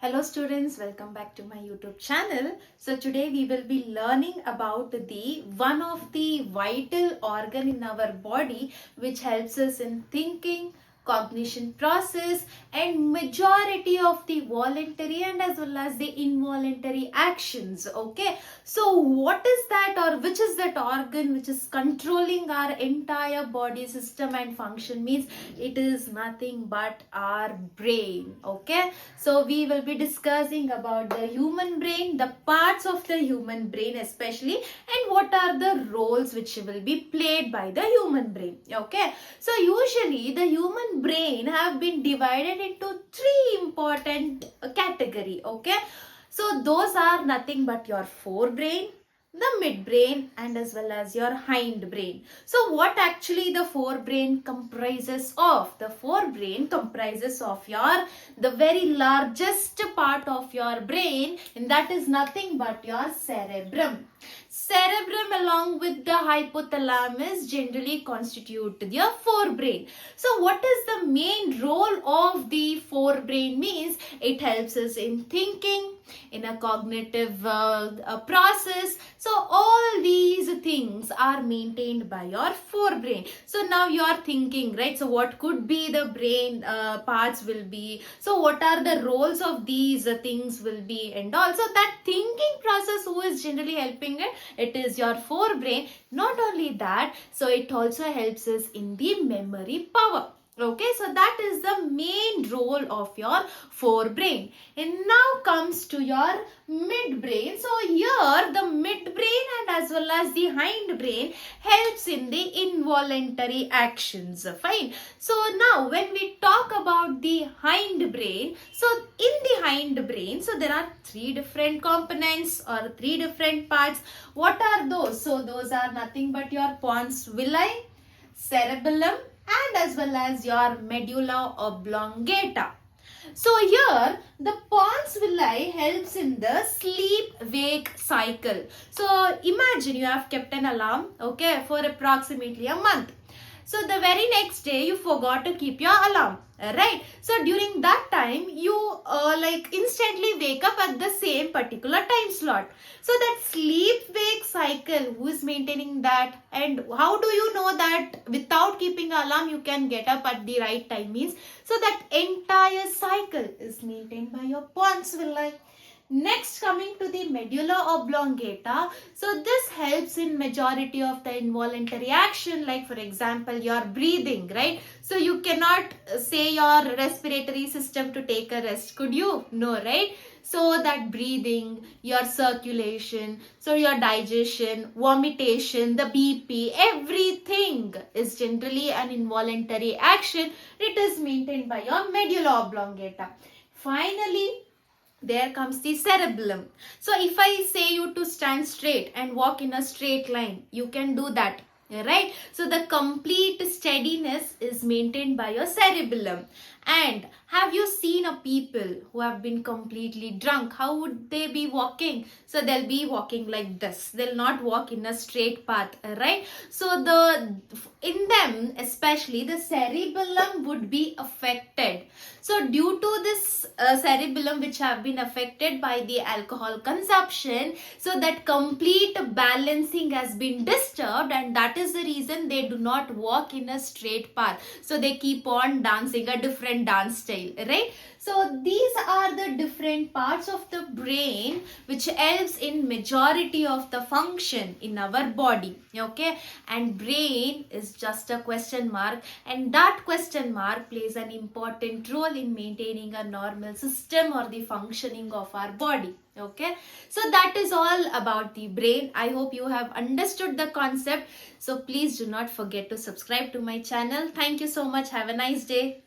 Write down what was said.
Hello students, welcome back to my YouTube channel. So today we will be learning about the one of the vital organ in our body which helps us in thinking, cognition process and majority of the voluntary and as well as the involuntary actions. Okay, so what is that or which is that organ which is controlling our entire body system and function? Means it is nothing but our brain. Okay, so we will be discussing about the human brain, the parts of the human brain especially, and what are the roles which will be played by the human brain. Okay, so usually the human brain have been divided into three important category. Okay, so those are nothing but your forebrain, the midbrain and as well as your hindbrain. So what actually the forebrain comprises of? The forebrain comprises of the very largest part of your brain, and that is nothing but your cerebrum. Cerebrum along with the hypothalamus generally constitute the forebrain. So what is the main role of the forebrain? Means it helps us in thinking, in a cognitive process. So all these things are maintained by your forebrain. So now you are thinking, right? So what could be the brain parts will be? So what are the roles of these things will be? And also that thinking process, who is generally helping it? It is your forebrain. Not only that, so it also helps us in the memory power. Okay, so that is the main role of your forebrain. And now comes to your midbrain. So here the midbrain and as well as the hindbrain helps in the involuntary actions. Fine. So now when we talk about the hindbrain, so in the hindbrain, so there are three different components or three different parts. What are those? So those are nothing but your pons villi, cerebellum and as well as your medulla oblongata. So here the pons villi helps in the sleep-wake cycle. So imagine you have kept an alarm, okay, for approximately a month. So the very next day you forgot to keep your alarm, right? So during that time you instantly wake up at the same particular time slot. So that sleep-wake cycle, who is maintaining that, and how do you know that without keeping alarm you can get up at the right time? Means so that entire cycle is maintained by your pons villi. Next, coming to the medulla oblongata, so this helps in majority of the involuntary action, like for example your breathing, right? So you cannot say your respiratory system to take a rest, could you? No, right? So that breathing, your circulation, so your digestion, vomitation, the BP, everything is generally an involuntary action. It is maintained by your medulla oblongata. Finally, there comes the cerebellum. So if I say you to stand straight and walk in a straight line, you can do that, right? So the complete steadiness is maintained by your cerebellum. And have you seen a people who have been completely drunk? How would they be walking? So they'll be walking like this. They'll not walk in a straight path, right? So in them, especially the cerebellum would be affected. So due to this cerebellum which have been affected by the alcohol consumption, so that complete balancing has been disturbed, and that is the reason they do not walk in a straight path. So they keep on dancing a different dance style, right? So these are the different parts of the brain which helps in majority of the function in our body. Okay, and brain is just a question mark, and that question mark plays an important role in maintaining a normal system or the functioning of our body. Okay, so that is all about the brain. I hope you have understood the concept. So please do not forget to subscribe to my channel. Thank you so much. Have a nice day.